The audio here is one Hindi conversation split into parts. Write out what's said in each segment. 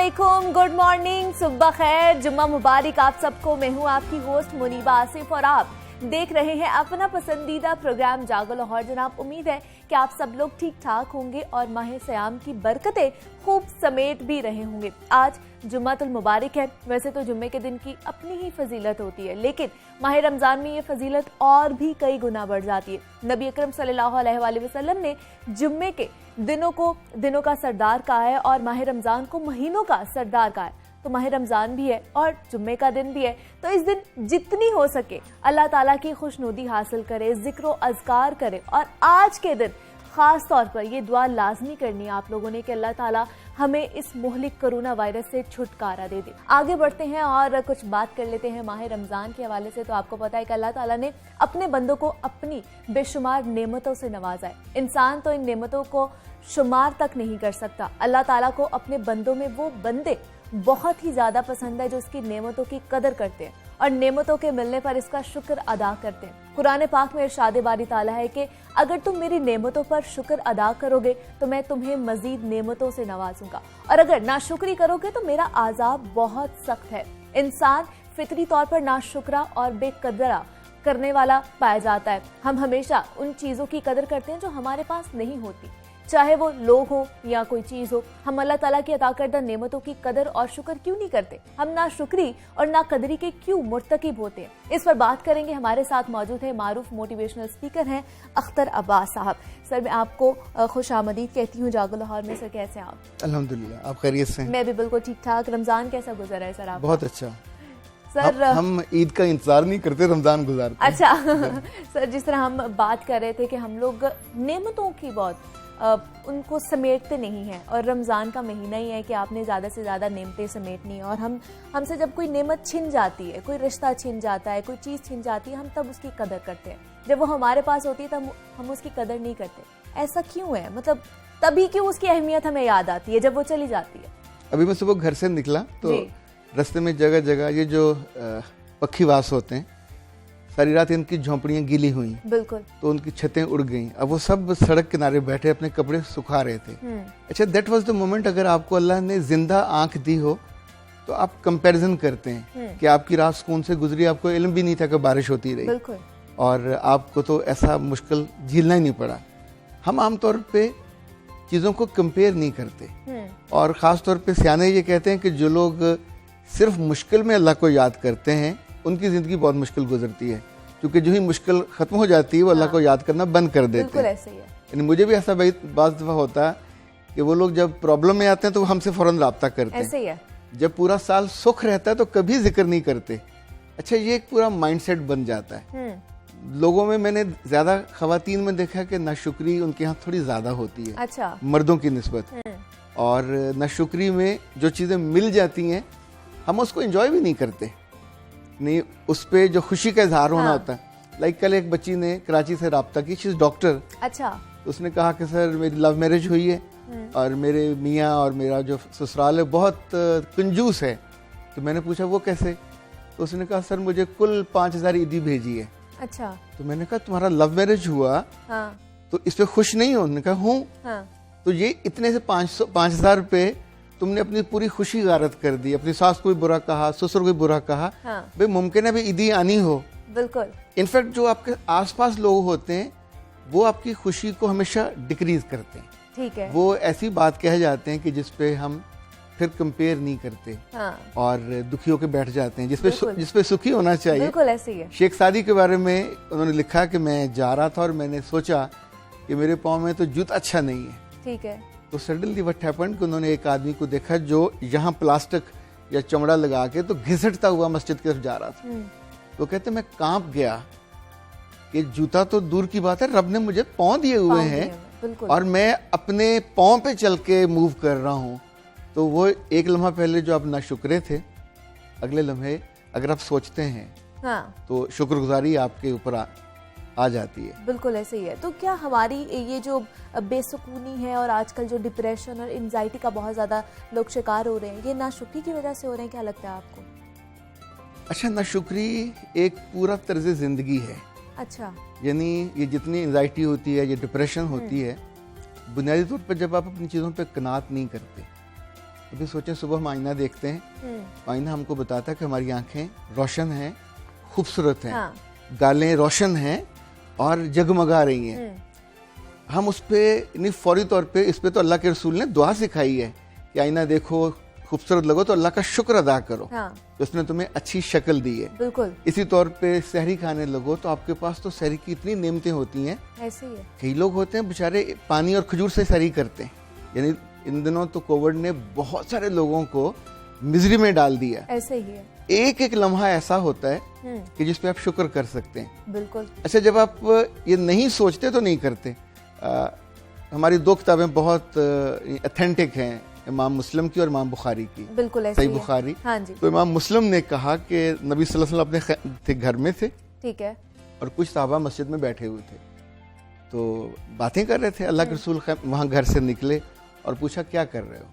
वालेकुम, गुड मॉर्निंग, सुबह खैर, जुम्मा मुबारक आप सबको। मैं हूँ आपकी होस्ट मुनीबा आसिफ और आप देख रहे हैं अपना पसंदीदा प्रोग्राम जागो लाहौर। जनाब, उम्मीद है कि आप सब लोग ठीक ठाक होंगे और माह सयाम की बरकतें खूब समेट भी रहे होंगे। आज जुम्मातुल मुबारक है। वैसे तो जुम्मे के दिन की अपनी ही फजीलत होती है, लेकिन माह रमज़ान में ये फजीलत और भी कई गुना बढ़ जाती है। नबी अकरम सल्लल्लाहु अलैहि वसल्लम ने जुम्मे के दिनों का सरदार कहा है और माह रमज़ान को महीनों का सरदार कहा है। तो माह रमज़ान भी है और जुम्मे का दिन भी है, तो इस दिन जितनी हो सके अल्लाह ताला की खुशनुदी हासिल करे, जिक्र अज़कार करे और आज के दिन ख़ास तौर पर ये दुआ लाजमी करनी है आप लोगों ने कि अल्लाह ताला हमें इस मुहलिक कोरोना वायरस से छुटकारा दे दे। आगे बढ़ते हैं और कुछ बात कर लेते हैं माह रमज़ान के हवाले से। तो आपको पता है कि अल्लाह ताला ने अपने बंदों को अपनी बेशुमार नेमतों से नवाजा है। इंसान तो इन नेमतों को शुमार तक नहीं कर सकता। अल्लाह ताला को अपने बंदों में वो बंदे बहुत ही ज्यादा पसंद है जो उसकी नेमतों की कदर करते हैं और नेमतों के मिलने पर इसका शुक्र अदा करते हैं। कुरान पाक में इरशाद बारी ताला है कि अगर तुम मेरी नेमतों पर शुक्र अदा करोगे तो मैं तुम्हें मजीद नेमतों से नवाजूंगा और अगर नाशुक्री करोगे तो मेरा आजाब बहुत सख्त है। इंसान फितरी तौर पर नाशुक्रा और बेकदरा करने वाला पाया जाता है। हम हमेशा उन चीजों की कदर करते हैं जो हमारे पास नहीं होती, चाहे वो लोग हो या कोई चीज हो। हम अल्लाह ताला की अता करदा नेमतों की कदर और शुक्र क्यों नहीं करते? हम ना शुक्री और ना कदरी के क्यों मुर्तकिब होते हैं? इस पर बात करेंगे। हमारे साथ मौजूद है मारूफ मोटिवेशनल स्पीकर हैं अख्तर अब्बास साहब। सर, मैं आपको खुश आमदीद कहती हूँ जागो लाहौर में। सर, कैसे हैं आप? अल्हम्दुलिल्लाह, आप खैरियत से हैं? मैं भी बिल्कुल ठीक ठाक। रमजान कैसा गुजरा है सर आप? बहुत अच्छा सर। हम ईद का इंतजार नहीं करते, रमजान गुजारते हैं। अच्छा सर, जिस तरह हम बात कर रहे थे कि हम लोग नेमतों की बहुत उनको समेटते नहीं हैं और रमज़ान का महीना ही है कि आपने ज़्यादा से ज़्यादा नेमतें समेटनी है। और हमसे जब कोई नेमत छिन जाती है, कोई रिश्ता छिन जाता है, कोई चीज़ छिन जाती है, हम तब उसकी कदर करते हैं। जब वो हमारे पास होती है तब हम उसकी कदर नहीं करते। ऐसा क्यों है? मतलब तभी क्यों उसकी अहमियत हमें याद आती है जब वो चली जाती है? अभी मैं सुबह घर से निकला तो रास्ते में जगह जगह ये जो पक्षीवास होते हैं, सारी रात इनकी झोंपड़ियां गीली हुई, बिल्कुल, तो उनकी छतें उड़ गईं। अब वो सब सड़क किनारे बैठे अपने कपड़े सुखा रहे थे। अच्छा, दैट वाज द मोमेंट। अगर आपको अल्लाह ने जिंदा आंख दी हो तो आप कंपैरिजन करते हैं कि आपकी रात सुकून से गुजरी, आपको इल्म भी नहीं था कि बारिश होती रही, बिल्कुल, और आपको तो ऐसा मुश्किल झेलना ही नहीं पड़ा। हम आमतौर पे चीज़ों को कंपेयर नहीं करते और ख़ास तौर पे सियाने ये कहते हैं कि जो लोग सिर्फ मुश्किल में अल्लाह को याद करते हैं उनकी ज़िंदगी बहुत मुश्किल गुजरती है, क्योंकि जो ही मुश्किल ख़त्म हो जाती है वो अल्लाह को याद करना बंद कर देते हैं। ऐसे ही है। यानी मुझे भी ऐसा बाज़ दफ़ा होता है कि वो लोग जब प्रॉब्लम में आते हैं तो वो हमसे फ़ौरन रब्ता करते हैं। ऐसे ही है। जब पूरा साल सुख रहता है तो कभी जिक्र नहीं करते। अच्छा, ये एक पूरा माइंडसेट बन जाता है लोगों में। मैंने ज़्यादा ख़वातीन में देखा कि नाशुक्री उनके यहाँ थोड़ी ज़्यादा होती है, अच्छा, मर्दों की निस्बत। और नाशुक्री में जो चीज़ें मिल जाती हैं हम उसको एंजॉय भी नहीं करते, नहीं उस पे जो खुशी का इजहार होना होता है। लाइक कल एक बच्ची ने कराची से रब्ता की, शी इज डॉक्टर। अच्छा, उसने कहा कि सर मेरी लव मैरिज हुई है और मेरे मियाँ और मेरा जो ससुराल है बहुत कंजूस है। तो मैंने पूछा वो कैसे? तो उसने कहा सर मुझे कुल 5000 ईदी भेजी है। अच्छा, तो मैंने कहा तुम्हारा लव मैरिज हुआ, हाँ, तो इस पे खुश नहीं हो? उन्होंने कहा हूँ। हाँ, तो ये इतने से 5000 रुपये तुमने अपनी पूरी खुशी गारत कर दी, अपनी सास को भी बुरा कहा, ससुर को भी बुरा कहा। हाँ, भाई मुमकिन है भी ईदी आनी हो, बिल्कुल। इनफैक्ट जो आपके आसपास लोग होते हैं वो आपकी खुशी को हमेशा डिक्रीज करते हैं, ठीक है, वो ऐसी बात कह जाते हैं कि जिसपे हम फिर कंपेयर नहीं करते। हाँ, और दुखी होकर बैठ जाते हैं जिसपे सुखी होना चाहिए। बिल्कुल ऐसे ही है। शेख सादी के बारे में उन्होंने लिखा कि मैं जा रहा था और मैंने सोचा कि मेरे पाँव में तो जूता अच्छा नहीं है, ठीक है, तो सडनली व्हाट हैपेंड कि उन्होंने एक आदमी को देखा जो यहाँ प्लास्टिक या चमड़ा लगा के तो घिसटता हुआ मस्जिद की तरफ जा रहा था। तो कहते मैं कांप गया कि जूता तो दूर की बात है, रब ने मुझे पाँव दिए हुए हैं और मैं अपने पाँव पे चल के मूव कर रहा हूँ। तो वो एक लम्हा पहले जो आप नाशुक्रे थे, अगले लम्हे अगर आप सोचते हैं, हाँ, तो शुक्रगुजारी आपके ऊपर आ जाती है। बिल्कुल ऐसे ही है। तो क्या हमारी ये जो बेसुकूनी है और आजकल जो डिप्रेशन और एंजाइटी का बहुत ज़्यादा लोग शिकार हो रहे हैं, ये नाशुक्री की वजह से हो रहे हैं? क्या लगता है आपको? अच्छा, नाशुक्री एक पूरा तर्ज ज़िंदगी है। अच्छा, यानी ये जितनी एंजाइटी होती है, ये डिप्रेशन होती है, बुनियादी तौर पर जब आप अपनी चीज़ों पर कनात नहीं करते, अभी सोचें सुबह हम आईना देखते हैं, आईना हमको बताता है कि हमारी आंखें रोशन हैं, खूबसूरत हैं, गालें रोशन हैं और जगमगा रही हैं। हम उस पे फौरी तौर पे, इस पे तो अल्लाह के रसूल ने दुआ सिखाई है कि आईना देखो, खूबसूरत लगो तो अल्लाह का शुक्र अदा करो, तो उसने तुम्हें अच्छी शक्ल दी है। बिल्कुल। इसी तौर पे सहरी खाने लगो तो आपके पास तो सहरी की इतनी नेमतें होती हैं। ऐसे ही है। कई लोग होते हैं बेचारे पानी और खजूर से सहरी करते हैं, यानी इन दिनों तो कोविड ने बहुत सारे लोगों को मिजरी में डाल दिया। ऐसे ही है। एक एक लम्हा ऐसा होता है कि जिसपे आप शुक्र कर सकते हैं। बिल्कुल। अच्छा, जब आप ये नहीं सोचते तो नहीं करते। हमारी दो किताबें बहुत ऑथेंटिक हैं, इमाम मुस्लिम की और इमाम बुखारी की। बिल्कुल ऐसे सही बुखारी। हाँ जी। तो इमाम मुस्लिम ने कहा कि नबी सल्लल्लाहु अलैहि वसल्लम अपने घर में थे, ठीक है, और कुछ सहाबा मस्जिद में बैठे हुए थे, तो बातें कर रहे थे। अल्लाह के रसूल वहाँ घर से निकले और पूछा क्या कर रहे हो?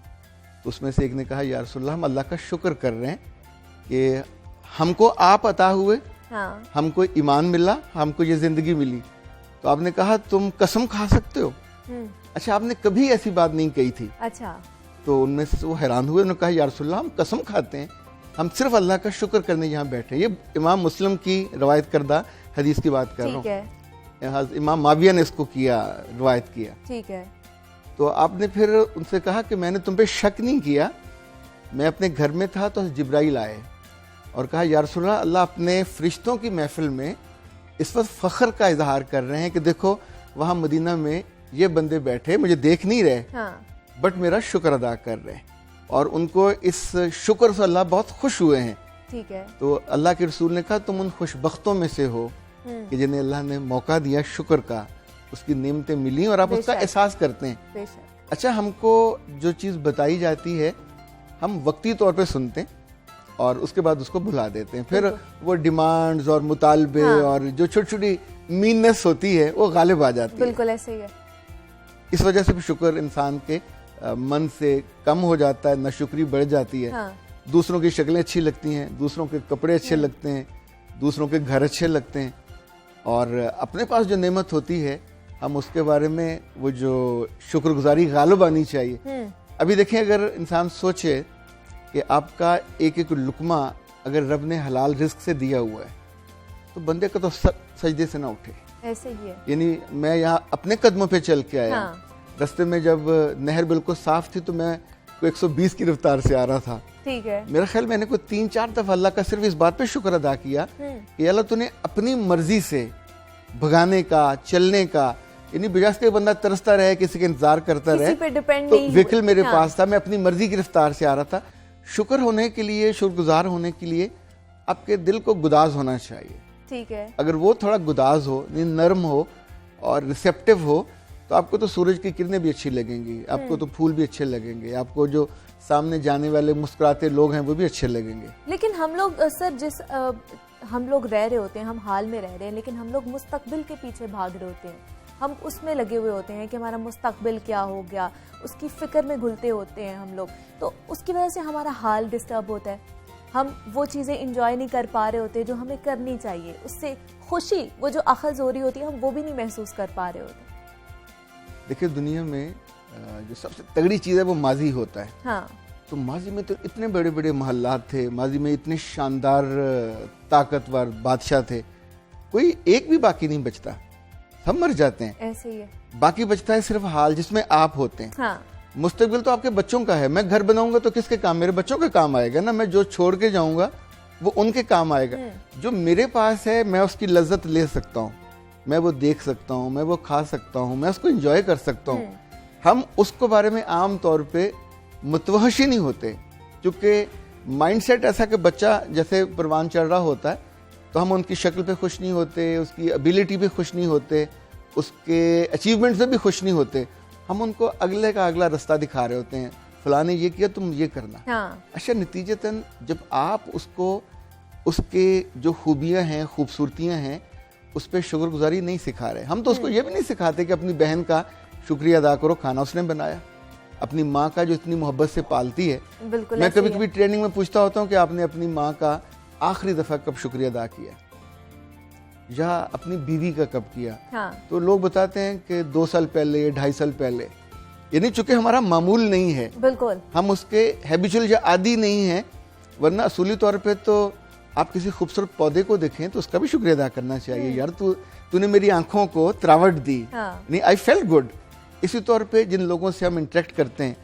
तो उसमें से एक ने कहा, या रसूलल्लाह, हम अल्लाह का शुक्र कर रहे हैं कि हमको आप अता हुए, हमको ईमान मिला, हमको ये जिंदगी मिली। तो आपने कहा तुम कसम खा सकते हो? अच्छा, आपने कभी ऐसी बात नहीं कही थी। अच्छा। तो उनमें से वो हैरान हुए, उन्होंने कहा, या रसूलल्लाह, हम कसम खाते हैं, हम सिर्फ अल्लाह का शुक्र करने यहाँ बैठे। ये इमाम मुस्लिम की रवायत करदा हदीस की बात कर रहा हूँ। इमाम माविया ने इसको किया, रवायत किया। ठीक है। तो आपने फिर उनसे कहा कि मैंने तुम पे शक नहीं किया, मैं अपने घर में था तो जिब्राइल आए और कहा, या रसूलल्लाह, अल्लाह अपने फरिश्तों की महफिल में इस वक्त फख्र का इजहार कर रहे हैं कि देखो वहाँ मदीना में ये बंदे बैठे, मुझे देख नहीं रहे, बट मेरा शुक्र अदा कर रहे हैं, और उनको इस शुक्र से अल्लाह बहुत खुश हुए हैं। ठीक है। तो अल्लाह के रसूल ने कहा, तुम उन खुशबख्तों में से हो कि जिन्हें अल्लाह ने मौका दिया शुक्र का, उसकी नेमतें मिली और आप उसका एहसास करते हैं। अच्छा, हमको जो चीज़ बताई जाती है हम वक्ती तौर पे सुनते हैं और उसके बाद उसको भुला देते हैं, फिर वो डिमांड्स और मुतालबे और जो छोटी छोटी मीननेस होती है वो गालिब आ जाती है। बिल्कुल ऐसे ही है। इस वजह से भी शुक्र इंसान के मन से कम हो जाता है, नाशुक्री बढ़ जाती है। दूसरों की शक्लें अच्छी लगती हैं, दूसरों के कपड़े अच्छे लगते हैं, दूसरों के घर अच्छे लगते हैं, और अपने पास जो नेमत होती है हम उसके बारे में वो जो शुक्रगुजारी गालिब आनी चाहिए। अभी देखें, अगर इंसान सोचे कि आपका एक एक लुकमा अगर रब ने हलाल रिस्क से दिया हुआ है तो बंदे का तो सजदे से ना उठे। ऐसे ही है। यानी मैं यहाँ अपने कदमों पे चल के आया। रास्ते में जब नहर बिल्कुल साफ थी तो मैं 120 की रफ्तार से आ रहा था। ठीक है। मेरा ख्याल मैंने कोई 3-4 दफा अल्लाह का सिर्फ इस बात पे शुक्र अदा किया कि अल्लाह तूने अपनी मर्जी से भगाने का, चलने का, यानी बजाय के बंदा तरसता रहे, किसी के इंतजार करता रहे, तो व्हीकल मेरे पास था, मैं अपनी मर्जी की रफ्तार से आ रहा था। शुक्र होने के लिए, शुक्रगुजार होने के लिए आपके दिल को गुदाज होना चाहिए। ठीक है। अगर वो थोड़ा गुदाज हो, नरम हो और रिसेप्टिव हो तो आपको तो सूरज की किरणें भी अच्छी लगेंगी, आपको तो फूल भी अच्छे लगेंगे, आपको जो सामने जाने वाले मुस्कुराते लोग हैं वो भी अच्छे लगेंगे। लेकिन हम लोग सर हम लोग रह रहे होते हैं, हम हाल में रह रहे हैं, लेकिन हम लोग मुस्तकबिल के पीछे भाग रहे होते हैं, हम उसमें लगे हुए होते हैं कि हमारा मुस्तकबिल क्या हो गया, उसकी फिक्र में घुलते होते हैं हम लोग, तो उसकी वजह से हमारा हाल डिस्टर्ब होता है, हम वो चीज़ें इंजॉय नहीं कर पा रहे होते जो हमें करनी चाहिए, उससे खुशी, वो जो अखज़ हो रही होती है, हम वो भी नहीं महसूस कर पा रहे होते। देखिए, दुनिया में जो सबसे तगड़ी चीज़ है वो माजी होता है। हाँ। तो माजी में तो इतने बड़े बड़े महल्लात थे, माजी में इतने शानदार ताकतवर बादशाह थे, कोई एक भी बाकी नहीं बचता, सब मर जाते हैं। ऐसे ही है। बाकी बचता है सिर्फ हाल, जिसमें आप होते हैं। हाँ। मुस्तकबिल तो आपके बच्चों का है। मैं घर बनाऊंगा तो किसके काम? मेरे बच्चों के काम आएगा ना। मैं जो छोड़ के जाऊंगा वो उनके काम आएगा। जो मेरे पास है मैं उसकी लज्जत ले सकता हूँ, मैं वो देख सकता हूँ, मैं वो खा सकता हूँ, मैं उसको एंजॉय कर सकता हूँ। हम उसको बारे में आम तौर पे मुतवहशी नहीं होते, क्योंकि माइंडसेट ऐसा कि बच्चा जैसे परवान चढ़ रहा होता है तो हम उनकी शक्ल पे खुश नहीं होते, उसकी एबिलिटी पे खुश नहीं होते, उसके अचीवमेंट से भी खुश नहीं होते। हम उनको अगले का अगला रास्ता दिखा रहे होते हैं, फलाने ये किया तुम ये करना। हाँ। अच्छा, नतीजतन जब आप उसको उसके जो खूबियाँ हैं, खूबसूरतियाँ हैं, उस पर शुक्रगुजारी नहीं सिखा रहे। हम तो उसको ये भी नहीं सिखाते कि अपनी बहन का शुक्रिया अदा करो, खाना उसने बनाया, अपनी माँ का जो इतनी मोहब्बत से पालती है। बिल्कुल। मैं कभी कभी ट्रेनिंग में पूछता होता हूँ कि आपने अपनी माँ का आखिरी दफ़ा कब शुक्रिया अदा किया, या अपनी बीवी का कब किया। हाँ। तो लोग बताते हैं कि 2 साल पहले, 2.5 साल पहले। यानी चूंकि हमारा मामूल नहीं है, बिल्कुल हम उसके हैबिचुअल या आदी नहीं है, वरना असूली तौर पे तो आप किसी खूबसूरत पौधे को देखें तो उसका भी शुक्रिया अदा करना चाहिए, यार तूने मेरी आंखों को तरावट दी, नहीं आई फेल्ट गुड। इसी तौर पे जिन लोगों से हम इंटरेक्ट करते हैं,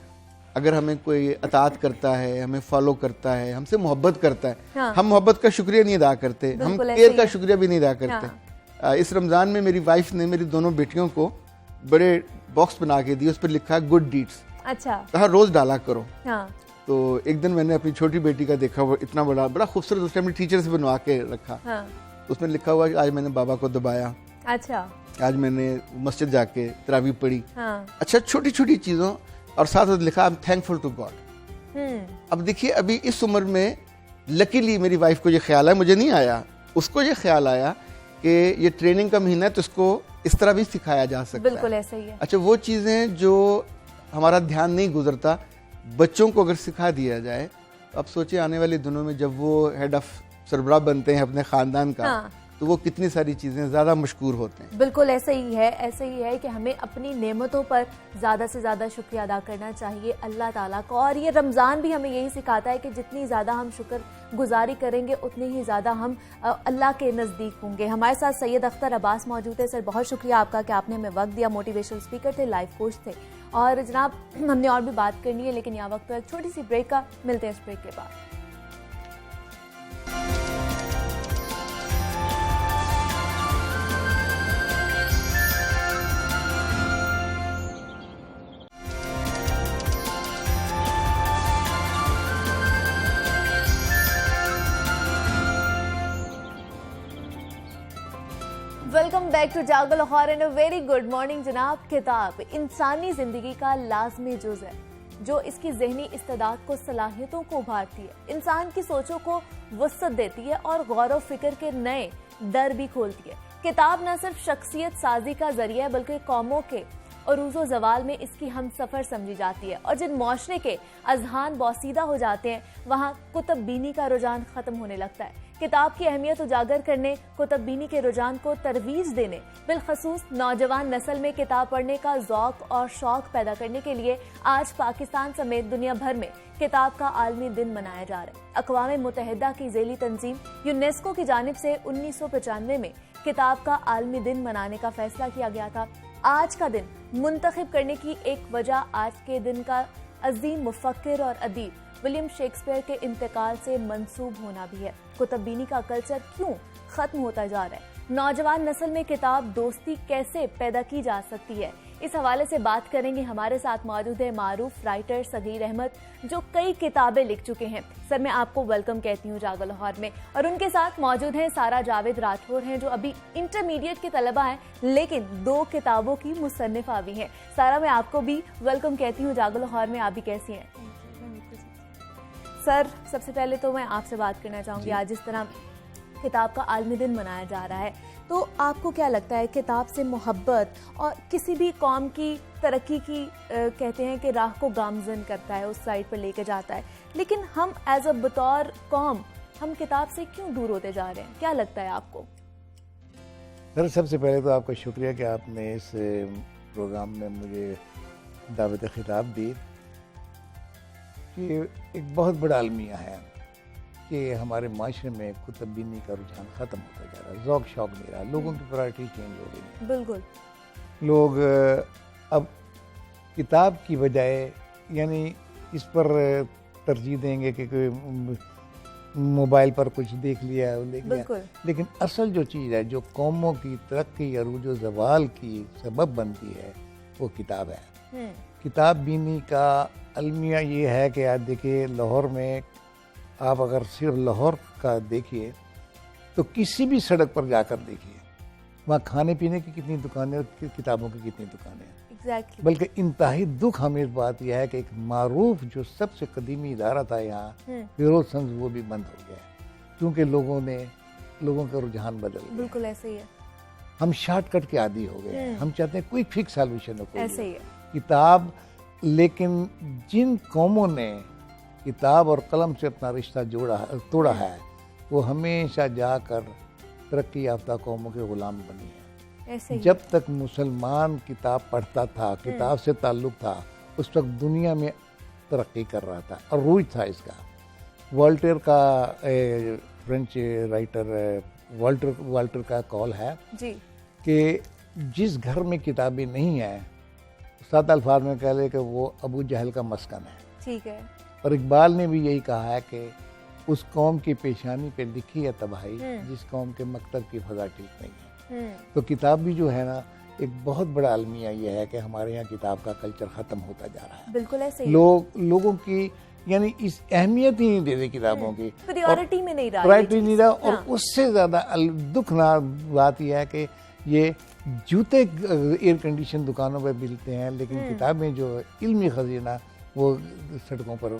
अगर हमें कोई अतात करता है, हमें फॉलो करता है, हमसे मोहब्बत करता है, हम मोहब्बत का शुक्रिया नहीं अदा करते, हम केयर का शुक्रिया भी नहीं अदा करते। इस रमजान में मेरी वाइफ ने मेरी दोनों बेटियों को बड़े बॉक्स बना के दिए, उस पर लिखा गुड डीड्स, अच्छा, कहा रोज डाला करो। हाँ। तो एक दिन मैंने अपनी छोटी बेटी का देखा, वो इतना बड़ा खूबसूरत, उसने अपनी टीचर से बनवा के रखा, हाँ। उसमें लिखा हुआ कि आज मैंने बाबा को दबाया, अच्छा, आज मैंने मस्जिद जाके तरावी पढ़ी, हाँ। अच्छा छोटी छोटी चीजों, और साथ साथ लिखा I am thankful to God. अब देखिए अभी इस उम्र में लकीली मेरी वाइफ को ये ख्याल है, मुझे नहीं आया, उसको ये ख्याल आया कि ये ट्रेनिंग का महीना है तो इसको इस तरह भी सिखाया जा सकता है। बिल्कुल ऐसा ही है। अच्छा, वो चीजें जो हमारा ध्यान नहीं गुजरता, बच्चों को अगर सिखा दिया जाए तो आप सोचिए आने वाले दिनों में जब वो हेड ऑफ सरबराह बनते हैं अपने खानदान का, हाँ। तो वो कितनी सारी चीजें ज्यादा मशकूर होते हैं। बिल्कुल ऐसा ही है, ऐसा ही है कि हमें अपनी नेमतों पर ज्यादा से ज्यादा शुक्रिया अदा करना चाहिए अल्लाह ताला को, और ये रमजान भी हमें यही सिखाता है कि जितनी ज्यादा हम शुक्र गुजारी करेंगे उतनी ही ज्यादा हम अल्लाह के नजदीक होंगे। हमारे साथ सैयद अख्तर अब्बास मौजूद है। सर बहुत शुक्रिया आपका कि आपने हमें वक्त दिया, मोटिवेशनल स्पीकर थे, लाइफ कोच थे, और जनाब हमने और भी बात करनी है लेकिन यहाँ वक्त तो एक छोटी सी ब्रेक का, मिलते हैं इस ब्रेक के बाद। वेलकम बैक टू जागो Lahore and a very good morning जनाब। किताब इंसानी जिंदगी का लाजमी जुज़ है जो इसकी जहनी इस्तेदाद को, सलाहियतों को उभारती है, इंसान की सोचों को वसअत देती है और गौर व फिक्र के नए दर भी खोलती है। किताब न सिर्फ शख्सियत साजी का जरिया है बल्कि कौमों के अरूज़ो जवाल में इसकी हम सफ़र समझी जाती है, और जिन माशरे के अजहान बौसीदा हो जाते हैं वहाँ कुतुब बीनी का रुझान ख़त्म होने लगता है। किताब की अहमियत उजागर करने, कुतुब बीनी के रुझान को तरवीज देने, बिलखसूस नौजवान नस्ल में किताब पढ़ने का ज़ौक़ और शौक़ पैदा करने के लिए आज पाकिस्तान समेत दुनिया भर में किताब का आलमी दिन मनाया जा रहा है। अक़वाम मुत्तहिदा की ज़ेली तंजीम यूनेस्को की जानिब से 1995 में किताब का आलमी दिन मनाने का फैसला किया गया था। आज का दिन मुंतखब करने की एक वजह आज के दिन का अजीम मुफक्किर और अदीब विलियम शेक्सपियर के इंतकाल से मंसूब होना भी है। कुतुब बीनी का कल्चर क्यों खत्म होता जा रहा है, नौजवान नस्ल में किताब दोस्ती कैसे पैदा की जा सकती है, इस हवाले से बात करेंगे। हमारे साथ मौजूद है मारूफ राइटर सगीर अहमद जो कई किताबें लिख चुके हैं। सर मैं आपको वेलकम कहती हूँ जागो लाहौर में, और उनके साथ मौजूद हैं सारा जावेद राठौर हैं जो अभी इंटरमीडिएट के तलबा हैं लेकिन 2 किताबों की मुसन्निफा भी हैं। सारा मैं आपको भी वेलकम कहती हूँ जागो लाहौर में, आप भी कैसी हैं? सर सबसे पहले तो मैं आपसे बात करना चाहूँगी, आज जिस तरह किताब का आलमी दिन मनाया जा रहा है तो आपको क्या लगता है किताब से मोहब्बत और किसी भी कौम की तरक्की की कहते हैं कि राह को गामजन करता है, उस साइड पर लेके जाता है, लेकिन हम एज अ बतौर कौम हम किताब से क्यों दूर होते जा रहे हैं, क्या लगता है आपको? सर सबसे पहले तो आपका शुक्रिया कि आपने इस प्रोग्राम में मुझे दावत खिताब दी। कि एक बहुत बड़ा अलमिया है कि हमारे माशरे में कुतुब बीनी का रुझान ख़त्म होता जा रहा है, ज़ौक़ शौक़ नहीं रहा, लोगों की प्रायोरिटी चेंज हो गई। बिल्कुल, लोग अब किताब की बजाय यानी इस पर तरजीह देंगे कि कोई मोबाइल पर कुछ देख लिया देख लिया, लेकिन असल जो चीज़ है जो कौमों की तरक्की अरूज व ज़वाल की सबब बनती है वो किताब है। किताब बीनी का अलमिया ये है कि आज देखिए लाहौर में आप अगर सिर्फ लाहौर का देखिए तो किसी भी सड़क पर जाकर देखिए वहाँ खाने पीने की कितनी दुकानें और किताबों की कितनी दुकानें हैं। Exactly. बल्कि इंतहाई दुख हमें इस बात यह है कि एक मारूफ जो सबसे कदीमी इदारा था यहाँ फिरोज संस वो भी बंद हो गया है क्योंकि लोगों का रुझान बदल गया। बिल्कुल ऐसे ही है, हम शॉर्टकट के आदी हो गए हैं, हम चाहते हैं क्विक फिक्स सॉल्यूशन हो। ऐसे ही है किताब, लेकिन जिन कौमों ने किताब और कलम से अपना रिश्ता तोड़ा है वो हमेशा जाकर तरक्की याफ्ता कौमों के गुलाम बनी है। ऐसे ही। जब तक मुसलमान किताब पढ़ता था, किताब से ताल्लुक़ था, उस वक्त दुनिया में तरक्की कर रहा था और रूज था इसका। वॉल्टर का फ्रेंच राइटर वॉल्टर का कॉल है जी कि जिस घर में किताबें नहीं हैं, सात अल्फाज में कह ले कि वो अबू जहल का मस्कन है। ठीक है। और इकबाल ने भी यही कहा है कि उस कौम की पेशानी पे लिखी है तबाही, जिस कौम के मकतब की फजा ठीक नहीं है। तो किताब भी जो है ना, एक बहुत बड़ा अलमिया ये है कि हमारे यहाँ किताब का कल्चर ख़त्म होता जा रहा है। बिल्कुल ऐसे ही। लोगों की यानी इस अहमियत ही नहीं देते किताबों की, प्रायोरिटी में नहीं रहा, प्रायोरिटी नहीं रहा। और उससे ज़्यादा दुखनाक बात यह है कि ये जूते एयर कंडीशन दुकानों पर मिलते हैं, लेकिन किताबें जो इल्मी खजीना वो सड़कों पर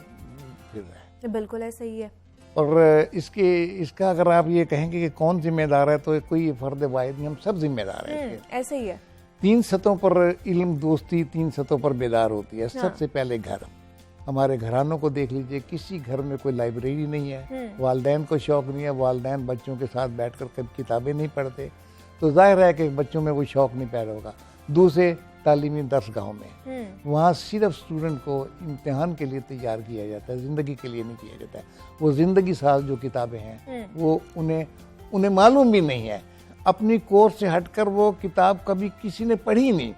फिर रहा है। बिल्कुल ऐसा ही है। और इसका अगर आप ये कहेंगे कि कौन जिम्मेदार है, तो कोई फर्द वाहिद नहीं, हम सब जिम्मेदार हैं। ऐसे ही है। 3 सतहों पर इल्म दोस्ती 3 सतहों पर बेदार होती है। सबसे पहले घर, हमारे घरानों को देख लीजिए, किसी घर में कोई लाइब्रेरी नहीं है, वालिदैन को शौक नहीं है, वालिदैन बच्चों के साथ बैठकर कभी किताबें नहीं पढ़ते, तो जाहिर है कि बच्चों में कोई शौक नहीं पैदा होगा। दूसरे तालीमी दरसगाहों में, वहाँ सिर्फ स्टूडेंट को इम्तिहान के लिए तैयार किया जाता है, ज़िंदगी के लिए नहीं किया जाता है। वो ज़िंदगी साज जो किताबें हैं वो उन्हें मालूम भी नहीं है, अपनी कोर्स से हटकर वो किताब कभी किसी ने पढ़ी नहीं।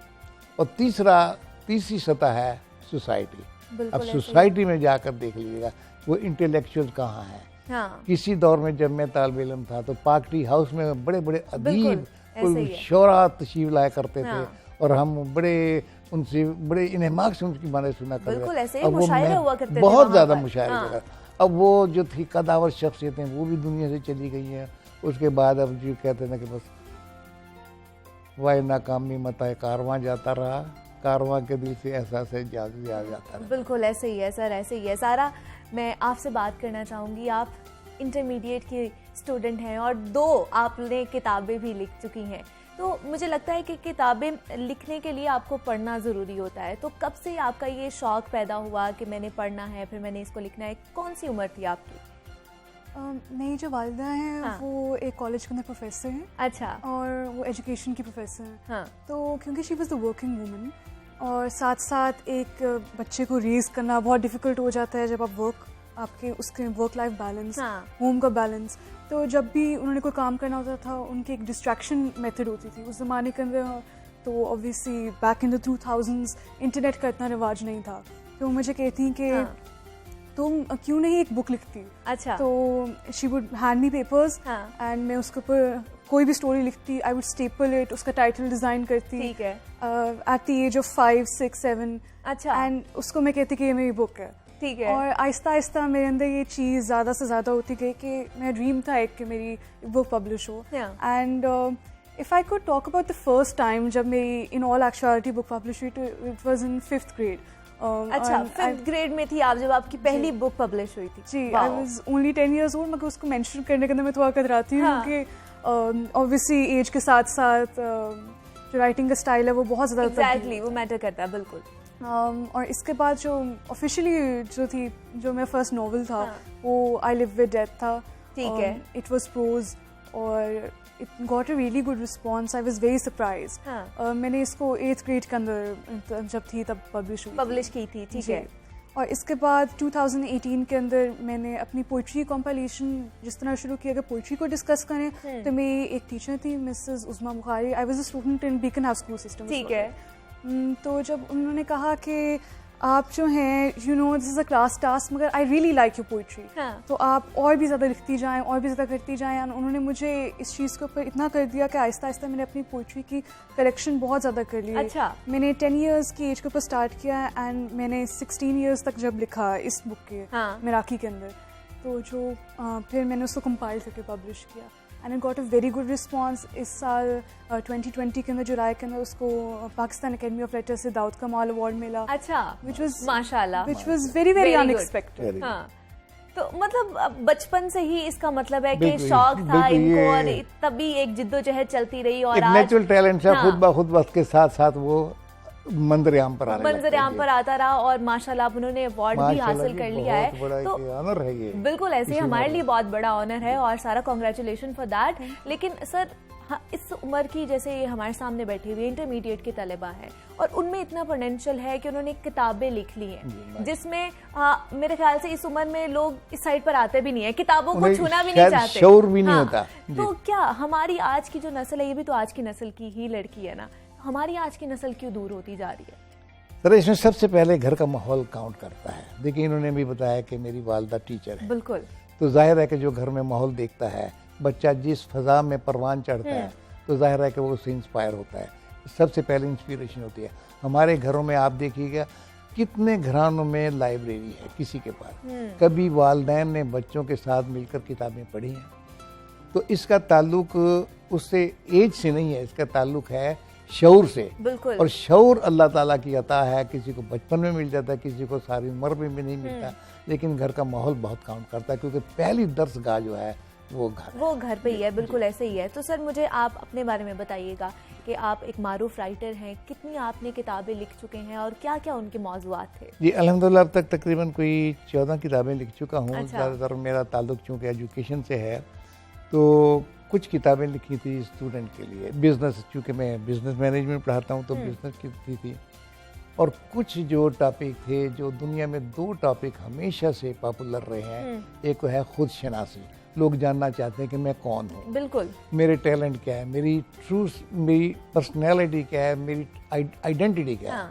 और तीसरी सतह है सोसाइटी। अब सोसाइटी में जाकर देख लीजिएगा वो इंटेलेक्चुअल कहाँ है। हाँ। किसी दौर में जब मैं तालिब इल्म था तो पार्टी हाउस में बड़े बड़े अदीब शोरा तशरीफ लाया करते थे, और हम उनसे बड़े इन्हमाक से उनकी बातें सुना करते थे। अब वो बहुत ज़्यादा मुशायरे हुआ। अब वो जो थी कदावर शख्सियतें वो भी दुनिया से चली गई हैं। उसके बाद अब जो कहते हैं कि बस वाह नाकामी मताए कारवां जाता रहा, कारवां के दिल से एहसास है जाग जाता रहा। बिल्कुल ऐसे ही है सर, ऐसे ही है। सारा, मैं आपसे बात करना चाहूँगी, आप इंटरमीडिएट की स्टूडेंट हैं और 2 आपने किताबें भी लिख चुकी हैं, तो मुझे लगता है कि किताबें लिखने के लिए आपको पढ़ना ज़रूरी होता है। तो कब से आपका ये शौक़ पैदा हुआ कि मैंने पढ़ना है, फिर मैंने इसको लिखना है? कौन सी उम्र थी आपकी? मेरी जो वालिदा हैं वो एक कॉलेज के अंदर प्रोफेसर हैं। अच्छा। और वो एजुकेशन की प्रोफेसर हैं। हाँ। तो क्योंकि she was the working woman, और साथ साथ एक बच्चे को रेज़ करना बहुत डिफ़िकल्ट हो जाता है जब आप आपके उसके वर्क लाइफ बैलेंस, होम का बैलेंस। तो जब भी उन्होंने कोई काम करना होता था, उनकी एक डिस्ट्रैक्शन मेथड होती थी उस ज़माने के अंदर। तो obviously back in the 2000s internet का इतना रिवाज नहीं था, तो मुझे कहती कि तुम क्यों नहीं एक बुक लिखती। अच्छा। तो she would hand me papers and मैं उसके ऊपर कोई भी स्टोरी लिखती, आई वुड स्टेपल इट, उसका टाइटल डिजाइन करती। ठीक है। At the age of 5, 6, 7। अच्छा। एंड उसको मैं कहती कि ये मेरी बुक है। ठीक है। और आहिस्ता आहिस्ता मेरे अंदर ये चीज़ ज़्यादा से ज़्यादा होती गई कि मेरा ड्रीम था एक कि मेरी बुक पब्लिश हो। And if I could talk about the first time जब मेरी in all actuality book publish हुई, तो it was in 5th grade. अच्छा, 5th ग्रेड में थी आप जब आपकी पहली बुक पब्लिश हुई थी? जी, I was only 10 years old। मगर उसको मेंशन करने के अंदर मैं थोड़ा कतराती हूँ कि ऑब्वियसली एज के साथ साथ जो राइटिंग का स्टाइल है वो बहुत ज़्यादा एग्जैक्टली वो मैटर करता है। बिल्कुल। और इसके बाद जो ऑफिशियली जो मेरा फर्स्ट नॉवल था वो आई लिव विद डेथ था। ठीक है। इट वाज प्रोज और it got a really good response. I was very surprised. मैंने इसको 8th ग्रेड के अंदर जब थी तब पब्लिश की थी। ठीक है। और इसके बाद 2018 के अंदर मैंने अपनी पोइट्री कॉम्पाइलेशन जिस तरह शुरू किया, अगर पोइट्री को डिस्कस करें तो मेरी एक टीचर थी Mrs Usma Bukhari. I was a student in Beacon House school system. ठीक है। तो जब उन्होंने कहा कि आप जो हैं this is a class task, मगर I really like your poetry, तो आप और भी ज़्यादा लिखती जाएं और भी ज़्यादा करती जाएं। उन्होंने मुझे इस चीज़ के ऊपर इतना कर दिया कि आहिस्ता आहिस्ता मैंने अपनी पोइट्री की कलेक्शन बहुत ज़्यादा कर ली। अच्छा। मैंने 10 years की एज के ऊपर स्टार्ट किया एंड मैंने 16 years तक जब लिखा इस बुक के मेराकी के अंदर, तो जो फिर मैंने उसको कंपाइल करके पब्लिश किया and it got a very good response. इस साल 2020 के अंदर जुलाई के अंदर उसको पाकिस्तान अकेडमी ऑफ लेटर्स से दाऊद कमाल अवार्ड मिला। अच्छा। विच वाज माशाल्लाह, which was very very unexpected. हाँ, तो मतलब बचपन से ही इसका मतलब है कि शौक था इनको और तभी एक जिद्दोजहद चलती रही और आज नेचुरल टैलेंट है। खुद ब खुद वक्त के साथ साथ वो मंजर-ए-आम पर आता रहा और माशाल्लाह अब उन्होंने अवार्ड भी हासिल कर लिया है। तो ऑनर है ये। बिल्कुल ऐसे ही हमारे लिए बहुत बड़ा ऑनर है और सारा कांग्रेचुलेशन फॉर दैट। लेकिन सर हाँ, इस उम्र की, जैसे ये हमारे सामने बैठी हुई इंटरमीडिएट की तलबा है और उनमें इतना पोटेंशियल है कि उन्होंने किताबें लिख ली हैं, जिसमें मेरे ख्याल से इस उम्र में लोग इस साइड पर आते भी नहीं है, किताबों को छूना भी नहीं चाहते, शौर भी नहीं होता। तो क्या हमारी आज की जो नस्ल है, ये भी तो आज की नस्ल की ही लड़की है ना, हमारी आज की नस्ल क्यों दूर होती जा रही है? सर, इसमें सबसे पहले घर का माहौल काउंट करता है। देखिए, इन्होंने भी बताया कि मेरी वालदा टीचर है, बिल्कुल, तो जाहिर है कि जो घर में माहौल देखता है, बच्चा जिस फजा में परवान चढ़ता है, तो जाहिर है कि वो उससे इंस्पायर होता है। सबसे पहले इंस्पिरेशन होती है। हमारे घरों में आप देखिएगा कितने घरानों में लाइब्रेरी है किसी के पास, कभी वालिदैन ने बच्चों के साथ मिलकर किताबें पढ़ी हैं। तो इसका ताल्लुक उससे एज से नहीं है, इसका ताल्लुक है शऊर से। बिल्कुल। और शऊर अल्लाह ताला की अता है, किसी को बचपन में मिल जाता है, किसी को सारी उम्र में भी नहीं मिलता, लेकिन घर का माहौल बहुत काउंट करता है, क्योंकि पहली दर्सगाह जो है वो घर पे ही है। बिल्कुल ऐसे ही है। तो सर, मुझे आप अपने बारे में बताइएगा कि आप एक मारूफ राइटर हैं, कितनी आपने किताबें लिख चुके हैं और क्या क्या उनके मौज़ूआत थे? जी, अल्हम्दुलिल्लाह अब तक तकरीबन कोई 14 किताबें लिख चुका हूँ। ज़्यादातर मेरा ताल्लुक चूँकि एजुकेशन से है, तो कुछ किताबें लिखी थी स्टूडेंट के लिए, बिजनेस, चूँकि मैं बिजनेस मैनेजमेंट पढ़ाता हूँ तो बिजनेस की थी, और कुछ जो टॉपिक थे, जो दुनिया में 2 टॉपिक हमेशा से पॉपुलर रहे हैं, एक है खुद शनासी, लोग जानना चाहते हैं कि मैं कौन हूँ, बिल्कुल, मेरे टैलेंट क्या है, मेरी पर्सनैलिटी क्या है, मेरी आइडेंटिटी क्या है,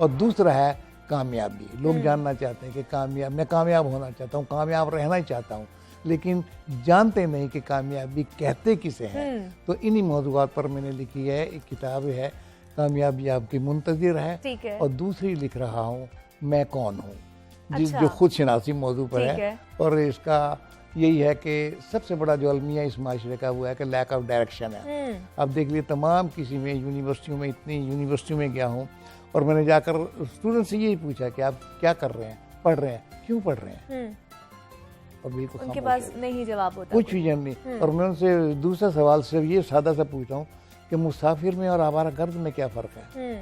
और दूसरा है कामयाबी। लोग जानना चाहते हैं कि मैं कामयाब होना चाहता हूँ, कामयाब रहना ही चाहता हूँ, लेकिन जानते नहीं कि कामयाबी कहते किसे हैं। तो इन्हीं मौज़ूआत पर मैंने लिखी है। एक किताब है कामयाबी आपकी मुंतज़िर है, और दूसरी लिख रहा हूँ मैं कौन हूँ, जो खुद शनासी मौजू पर है। और इसका यही है कि सबसे बड़ा जो अलमिया इस माशरे का वो है कि लैक ऑफ डायरेक्शन है। अब देख लिए तमाम किसी में यूनिवर्सिटियों में, इतनी यूनिवर्सिटियों में गया हूँ, और मैंने जाकर स्टूडेंट से यही पूछा कि आप क्या कर रहे हैं, पढ़ रहे हैं, क्यों पढ़ रहे हैं, और बिल्कुल उनके पास नहीं जवाब होता, कुछ भी जवाब नहीं। और मैं उनसे दूसरा सवाल सिर्फ ये सादा सा पूछता हूँ कि मुसाफिर में और आवारा गर्द में क्या फ़र्क है,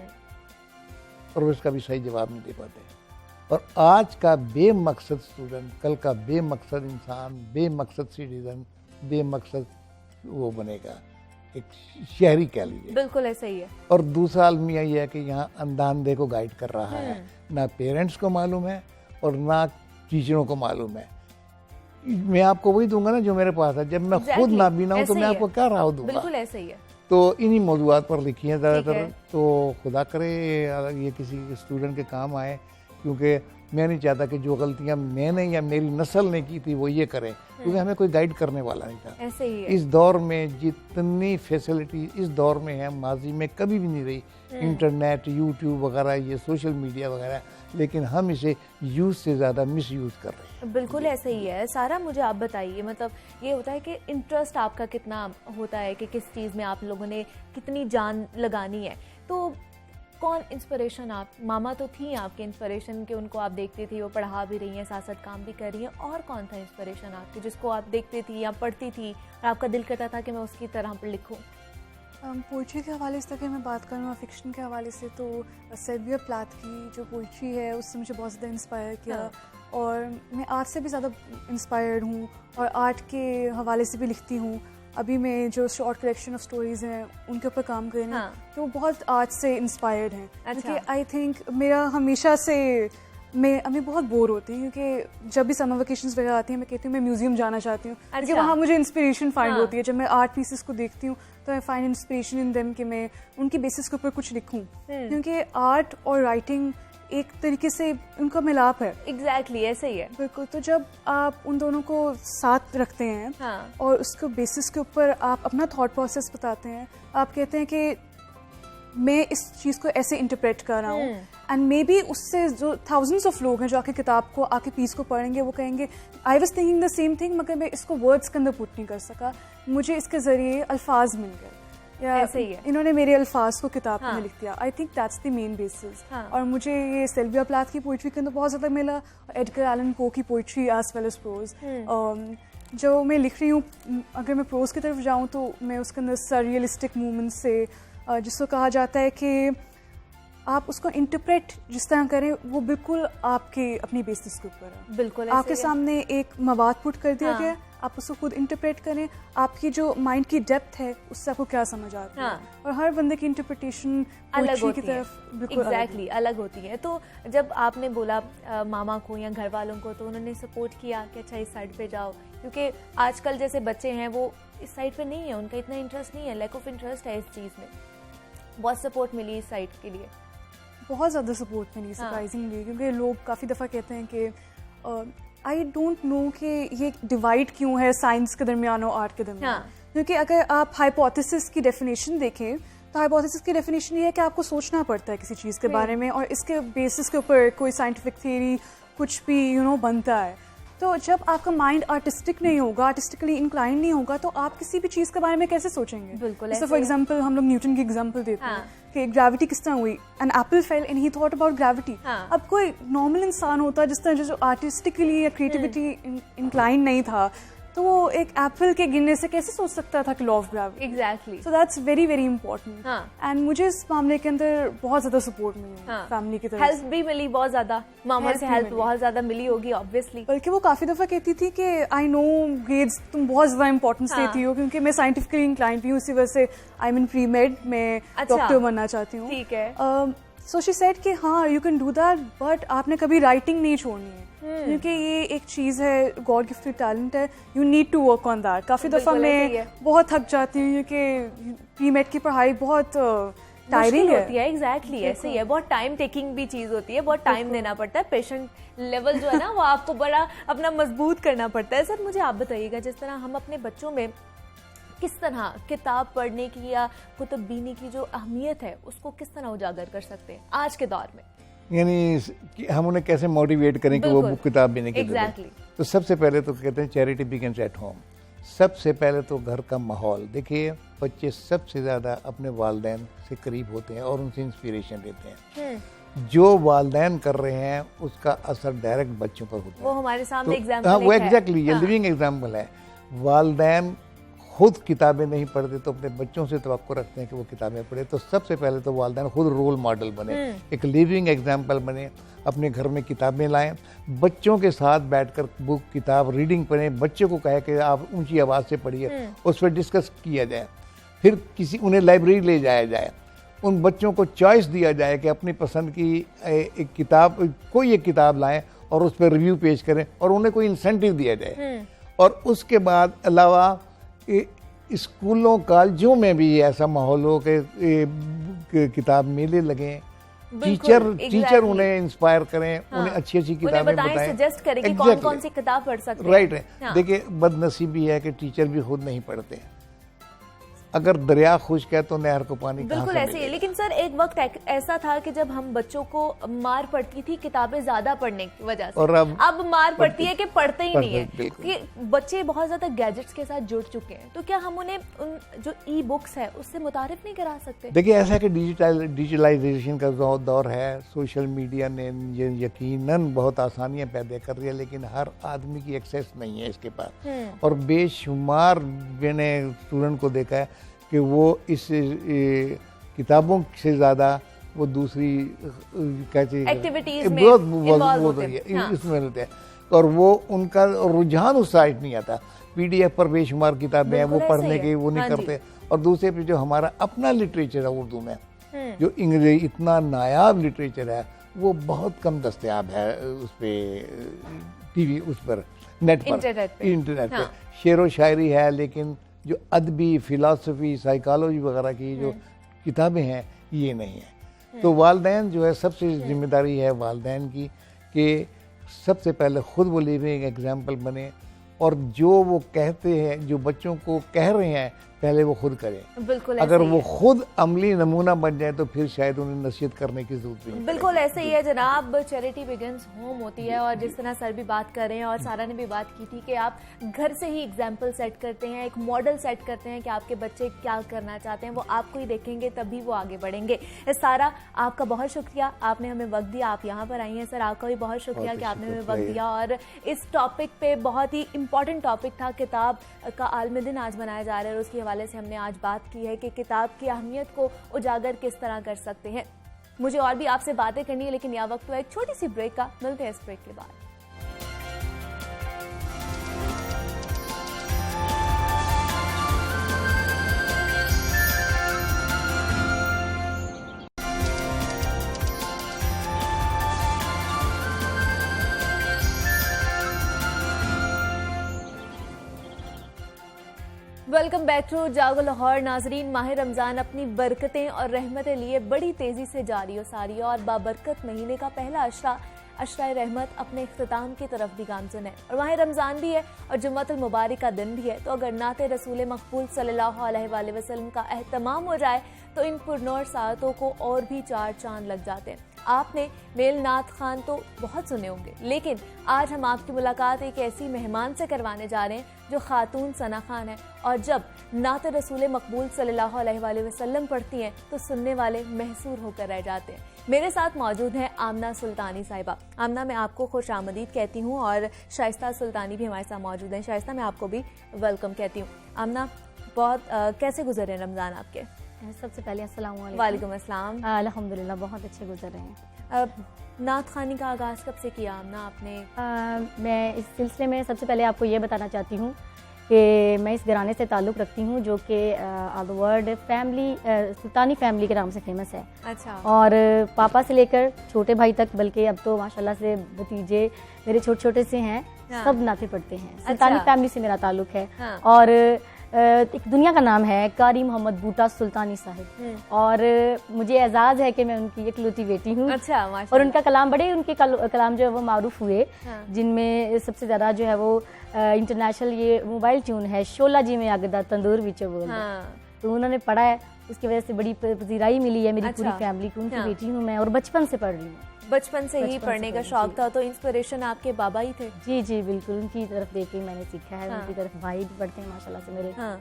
और वो इसका भी सही जवाब नहीं दे पाते। और आज का बेमकसद स्टूडेंट कल का बेमकसद इंसान, बेमकसद सिटीजन, बेमकसद वो बनेगा, एक शहरी कह लीजिए। बिल्कुल ऐसा ही है। और दूसरा अलमिया ये है कि यहाँ अंधांधे को गाइड कर रहा है, ना पेरेंट्स को मालूम है और ना टीचरों को मालूम है। मैं आपको वही दूंगा ना जो मेरे पास है, जब मैं खुद नाबीना हूँ तो मैं आपको क्या राह दूंगा। बिल्कुल ऐसा ही है। तो इन्हीं मौजूआत पर लिखी है ज़्यादातर। तो खुदा करे ये किसी स्टूडेंट के काम आए, क्योंकि मैं नहीं चाहता कि जो गलतियां मैंने या मेरी नस्ल ने की थी वो ये करें, क्योंकि हमें कोई गाइड करने वाला नहीं था। ऐसे ही है। इस दौर में जितनी फैसिलिटी इस दौर में है, माजी में कभी भी नहीं रही, इंटरनेट, यूट्यूब वगैरह, ये सोशल मीडिया वगैरह, लेकिन हम इसे यूज़ से ज़्यादा मिस यूज़ कर रहे हैं। बिल्कुल ऐसे ही है। सारा, मुझे आप बताइए, मतलब ये होता है कि इंटरेस्ट आपका कितना होता है कि किस चीज़ में आप लोगों ने कितनी जान लगानी है। तो कौन इंस्पिरेशन, आप मामा तो थी आपके इंस्पिरेशन के, उनको आप देखती थी, वो पढ़ा भी रही हैं, साथ साथ काम भी कर रही हैं, और कौन था इंस्पिरेशन आपकी जिसको आप देखती थी या पढ़ती थी और आपका दिल करता था कि मैं उसकी तरह पर लिखूं? पोइट्री के हवाले से अगर मैं बात करूँ, फिक्शन के हवाले से, तो सिल्विया प्लाथ की जो पोइट्री है उससे मुझे बहुत ज़्यादा इंस्पायर किया। और मैं आर्ट से भी ज़्यादा इंस्पायर्ड हूँ, और आर्ट के हवाले से भी लिखती हूँ। अभी मैं जो शॉर्ट कलेक्शन ऑफ स्टोरीज हैं उनके ऊपर काम कर रही हूँ, तो बहुत आर्ट से इंस्पायर्ड हैं। क्योंकि आई थिंक मेरा हमेशा से मैं बहुत बोर होती हूँ, क्योंकि जब भी समर वेकेशंस वगैरह आती हैं मैं कहती हूँ मैं म्यूजियम जाना चाहती हूँ, क्योंकि वहाँ मुझे इंस्पिरेशन फाइंड होती है। जब मैं आर्ट पीसेस को देखती हूँ तो I find inspiration in them कि मैं उनकी बेसिस के ऊपर कुछ लिखूँ, क्योंकि आर्ट और राइटिंग एक तरीके से उनका मिलाप है। एग्जैक्टली ऐसे ही है। बिल्कुल। तो जब आप उन दोनों को साथ रखते हैं और उसको बेसिस के ऊपर आप अपना थॉट प्रोसेस बताते हैं, आप कहते हैं कि मैं इस चीज़ को ऐसे इंटरप्रेट कर रहा हूँ, एंड मे बी उससे जो थाउजेंड्स ऑफ लोग हैं जो आके किताब को आके पीस को पढ़ेंगे, वो कहेंगे I was thinking the same thing, मगर मैं इसको वर्ड्स के अंदर पुट नहीं कर सका, मुझे इसके ज़रिए अल्फाज मिल गए, या ऐसे ही है इन्होंने मेरे अल्फाज को किताब में लिख दिया। I think that's the main basis. और मुझे ये सिल्विया प्लाथ की पोइट्री के अंदर बहुत ज़्यादा मिला, एडगर एलन पो की poetry as well as prose. जो मैं लिख रही हूँ, अगर मैं प्रोज की तरफ जाऊँ तो मैं उसके अंदर सररियलिस्टिक मूवमेंट से, जिसको कहा जाता है कि आप उसको इंटरप्रेट जिस तरह करें वो बिल्कुल आपके अपनी बेसिस के ऊपर है। बिल्कुल आपके सामने एक मवाद पुट कर दिया गया, आप उसको खुद इंटरप्रेट करें, आपकी जो माइंड की डेप्थ है उससे आपको क्या समझ आता है। और हर बंदे की इंटरप्रिटेशन अलग होती है, एग्जैक्टली अलग होती है। तो जब आपने बोला मामा को या घर वालों को, तो उन्होंने सपोर्ट किया कि अच्छा इस साइड पे जाओ, क्योंकि आजकल जैसे बच्चे हैं वो इस साइड पे नहीं है, उनका इतना इंटरेस्ट नहीं है, लैक ऑफ इंटरेस्ट है इस चीज़ में। बहुत सपोर्ट मिली इस साइड के लिए? बहुत ज़्यादा सपोर्ट मिली सरप्राइजिंगली, क्योंकि लोग काफ़ी दफ़ा कहते हैं कि आई डोंट नो कि ये डिवाइड क्यों है साइंस के दरमियान और आर्ट के दरमियान। क्योंकि अगर आप हाइपोथेसिस की डेफिनेशन देखें तो हाइपोथेसिस की डेफिनेशन ये है कि आपको सोचना पड़ता है किसी चीज़ के बारे में, और इसके बेसिस के ऊपर कोई साइंटिफिक थ्योरी कुछ भी बनता है। तो जब आपका माइंड आर्टिस्टिक नहीं होगा, आर्टिस्टिकली इंक्लाइन नहीं होगा, तो आप किसी भी चीज़ के बारे में कैसे सोचेंगे? बिल्कुल। जैसे फॉर एग्जांपल हम लोग न्यूटन की एग्जांपल देते हैं कि ग्रेविटी किस तरह हुई, an apple fell and he thought about gravity. अब कोई नॉर्मल इंसान होता है जिस तरह जो आर्टिस्टिकली या क्रिएटिविटी इंक्लाइन नहीं था, तो वो एक एप्पल के गिरने से कैसे सोच सकता था कि law of gravity? Exactly. So that's very very important. And मुझे इस मामले के अंदर बहुत ज्यादा सपोर्ट मिली फैमिली की तरफ। हेल्प भी मिली बहुत ज्यादा, मामा से हेल्प बहुत ज्यादा मिली होगी ऑब्वियसली। बल्कि वो काफी दफा कहती थी कि आई नो ग्रेड्स तुम बहुत ज्यादा इंपॉर्टेंस देती हो, क्योंकि मैं साइंटिफिकली इंक्लाइंड भी हूँ, इसी वजह से आई मीन प्री मेड में डॉक्टर बनना चाहती हूँ। ठीक है। सो शी सेड कि हाँ you can do that, but आपने कभी राइटिंग नहीं छोड़नी है, क्योंकि ये एक चीज़ है, गॉड गिफ्टेड टैलेंट है, you need to work on that. काफ़ी दफ़ा मैं बहुत थक जाती हूँ क्योंकि प्री मेड की पढ़ाई बहुत टायरिंग होती है। एग्जैक्टली ऐसे ही है, बहुत टाइम टेकिंग भी चीज़ होती है, बहुत टाइम देना पड़ता है, पेशेंट लेवल जो है ना वो आपको बड़ा अपना मजबूत करना पड़ता है। सर मुझे आप बताइएगा, जिस तरह हम अपने बच्चों में किस तरह किताब पढ़ने की या कुतुब बीनी की जो अहमियत है उसको किस तरह उजागर कर सकते हैं आज के दौर में? यानी हम उन्हें कैसे मोटिवेट करें कि वो बुक किताब बीने की exactly. तो सबसे पहले तो कहते हैं चैरिटी बिगिंस एट होम। सबसे पहले तो घर का माहौल देखिए, बच्चे सबसे ज़्यादा अपने वालिदैन से करीब होते हैं और उनसे इंस्पिरेशन लेते हैं। जो वालिदैन कर रहे हैं उसका असर डायरेक्ट बच्चों पर होता है। वो हमारे सामने एग्जाम्पल है। वो एग्जैक्टली ये लिविंग एग्जाम्पल है। वालिदैन खुद किताबें नहीं पढ़ते तो अपने बच्चों से तवक्को रखते हैं कि वो किताबें पढ़े। तो सबसे पहले तो वालिदैन खुद रोल मॉडल बने, एक लिविंग एग्जाम्पल बने, अपने घर में किताबें लाएं, बच्चों के साथ बैठकर बुक किताब रीडिंग पढ़ें, बच्चे को कहे कि आप ऊंची आवाज़ से पढ़िए, उस पर डिस्कस किया जाए, फिर उन्हें लाइब्रेरी ले जाया जाए, उन बच्चों को चॉइस दिया जाए कि अपनी पसंद की एक किताब, कोई एक किताब लाएं और उस पर रिव्यू पेश करें और उन्हें कोई इंसेंटिव दिया जाए। और उसके बाद अलावा स्कूलों कॉलेजों में भी ऐसा माहौल हो कि किताब मेले लगें, टीचर उन्हें इंस्पायर करें, उन्हें अच्छी अच्छी किताबें बताएं, सजेस्ट करें कि कौन सी किताब पढ़ सकते हैं। राइट है। देखिए बदनसीबी है कि टीचर भी खुद नहीं पढ़ते। अगर दरिया खुश्क है तो नहर को पानी कहाँ से बिल्कुल ऐसे ही। लेकिन सर एक वक्त ऐसा था कि जब हम बच्चों को मार पड़ती थी किताबें ज्यादा पढ़ने की वजह से, और अब मार पड़ती है कि पढ़ते ही नहीं है, कि बच्चे बहुत ज्यादा गैजेट्स के साथ जुड़ चुके हैं। तो क्या हम उन्हें उन जो ई बुक्स है उससे मुतारिफ नहीं करा सकते? देखिए ऐसा है कि डिजिटलाइजेशन का दौर है, सोशल मीडिया ने यकीनन बहुत आसानियां पैदा कर रही है, लेकिन हर आदमी की एक्सेस नहीं है इसके पास। और बेशुमार मैंने स्टूडेंट को देखा है कि वो इस किताबों से ज़्यादा वो दूसरी एक्टिविटीज में इसमें रहते हैं, और वो उनका रुझान उस साइड नहीं आता। PDF पर बेशुमार किताबें हैं, वो पढ़ने की वो नहीं करते। और दूसरे पे जो हमारा अपना लिटरेचर है उर्दू में, जो अंग्रेजी इतना नायाब लिटरेचर है, वो बहुत कम दस्तयाब है उस पर TV, उस पर नेट पर, इंटरनेट पे शेर व शायरी है, लेकिन जो अदबी, फिलॉसफी, साइकोलॉजी वगैरह की जो किताबें हैं ये नहीं है। तो वालिदैन जो है, सबसे जिम्मेदारी है वालिदैन की कि सबसे पहले खुद वो लिविंग एग्जाम्पल बने, और जो वो कहते हैं, जो बच्चों को कह रहे हैं, पहले वो खुद करें। बिल्कुल अगर वो खुद अमली नमूना बन जाए तो फिर शायद उन्हें नसीहत करने की जरूरत नहीं। बिल्कुल ऐसे ही है जनाब, चैरिटी बिगिंस होम होती है। और जिस तरह सर भी बात कर रहे हैं और सारा ने भी बात की थी कि आप घर से ही एग्जाम्पल सेट करते हैं, एक मॉडल सेट करते हैं कि आपके बच्चे क्या करना चाहते हैं, वो आपको ही देखेंगे तभी वो आगे बढ़ेंगे। सारा आपका बहुत शुक्रिया, आपने हमें वक्त दिया, आप यहाँ पर आई हैं। सर आपका भी बहुत शुक्रिया कि आपने हमें वक्त दिया, और इस टॉपिक पे बहुत ही इंपॉर्टेंट टॉपिक था, किताब का आलमी दिन आज मनाया जा रहा है, और उसकी हवाले से हमने आज बात की है कि किताब की अहमियत को उजागर किस तरह कर सकते हैं। मुझे और भी आपसे बातें करनी है, लेकिन यह वक्त हुआ एक छोटी सी ब्रेक का। मिलते हैं इस ब्रेक के बाद। वेलकम बैक टू जागो लाहौर। नाजरीन, माह रमज़ान अपनी बरकतें और रहमतें लिए बड़ी तेज़ी से जारी और सारी और बाबरकत महीने का पहला अशरा रहमत अपने इख्तिताम की तरफ भी गामज़न है और माह रमज़ान भी है और जुम्मतुल मुबारक का दिन भी है। तो अगर नाते रसूल मकबूल सल्लल्लाहु अलैहि वसल्लम का एहतमाम हो जाए तो इन पुरनौर सातों को और भी चार चांद लग जाते हैं। आपने मेल नात खान तो बहुत सुने होंगे, लेकिन आज हम आपकी मुलाकात एक ऐसी मेहमान से करवाने जा रहे हैं जो खातून सना खान है और जब नात रसूल मकबूल सल्लल्लाहु अलैहि वसल्लम पढ़ती हैं तो सुनने वाले महसूर होकर रह जाते हैं। मेरे साथ मौजूद हैं आमना सुल्तानी साहिबा। आमना, मैं आपको खुश आमदीद कहती हूँ और शाइस्ता सुल्तानी भी हमारे साथ मौजूद हैं। शाइस्ता, मैं आपको भी वेलकम कहती हूँ। आमना, बहुत कैसे गुजरे रमज़ान आपके? सबसे पहले अस्सलाम वालेकुम। वालेकुम अस्सलाम। अल्हम्दुलिल्लाह बहुत अच्छे गुजर रहे हैं। नात खानी का आगाज़ कब से किया आमना आपने? मैं इस सिलसिले में सबसे पहले आपको ये बताना चाहती हूँ कि मैं इस घराने से ताल्लुक़ रखती हूँ जो कि all the world family Sultani family के नाम से फेमस है। अच्छा। और पापा से लेकर छोटे भाई तक, बल्कि अब तो माशाल्लाह से भतीजे मेरे छोटे छोटे से हैं। हाँ। सब नाते पढ़ते हैं। सुल्तानी फैमिली से मेरा ताल्लुक़ है। हाँ। और एक दुनिया का नाम है कारी मोहम्मद बूटा सुल्तानी साहिब और मुझे एजाज़ है कि मैं उनकी इकलौती बेटी हूँ। अच्छा, और उनका कलाम, बड़े उनके कलाम जो है वो मारूफ हुए। हाँ। जिनमें सबसे ज़्यादा जो है वो इंटरनेशनल ये मोबाइल ट्यून है शोला जी में आगदा तंदूर विच बोल। हाँ। तो उन्होंने पढ़ा है, उसकी वजह से बड़ी पजीराई मिली है मेरी पूरी फैमिली को। उनकी बेटी हूँ मैं और बचपन से पढ़ रही हूँ। बचपन से ही पढ़ने का शौक था, तो इंस्पिरेशन आपके बाबा ही थे? जी जी बिल्कुल, उनकी तरफ देख के मैंने सीखा है। हाँ। उनकी तरफ भाई भी पढ़ते हैं माशाल्लाह से मेरे। हाँ।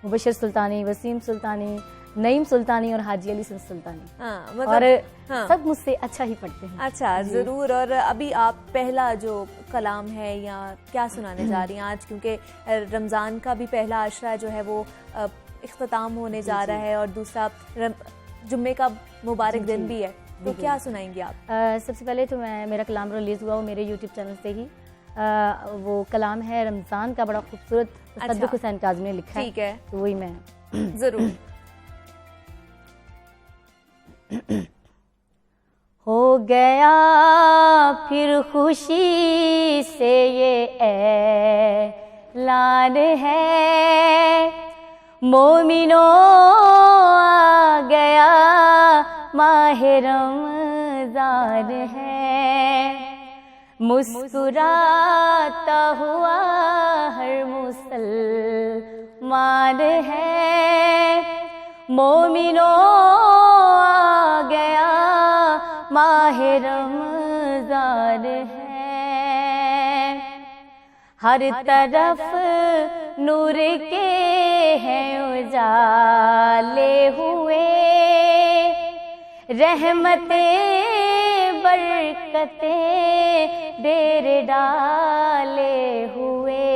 मुबशर सुल्तानी, वसीम सुल्तानी, नईम सुल्तानी और हाजी अली सुल्तानी। हाँ, मतलब, और हाँ। सब मुझसे अच्छा ही पढ़ते हैं। अच्छा, जरूर। और अभी आप पहला जो कलाम है या क्या सुनाने जा रही हैं आज, क्योंकि रमज़ान का भी पहला अशरा जो है वो इख्तिताम होने जा रहा है और दूसरा जुम्मे का मुबारक दिन भी है, तो क्या सुनाएंगे आप? सबसे पहले तो मेरा कलाम रिलीज़ हुआ वो मेरे यूट्यूब चैनल से ही। वो कलाम है रमज़ान का, बड़ा खूबसूरत सद्दुक हुसैन काज़मी ने लिखा है। ठीक है, तो वही मैं जरूर। हो गया फिर खुशी से ये ऐलान है, मोमिनो आ गया माह रमज़ान है, मुस्कुराता हुआ हर मुसलमान है, मोमिनो आ गया माह रमज़ान है, हर तरफ नूर के हैं उजाले हुए, रहमतें बरकतें डेर डाले हुए,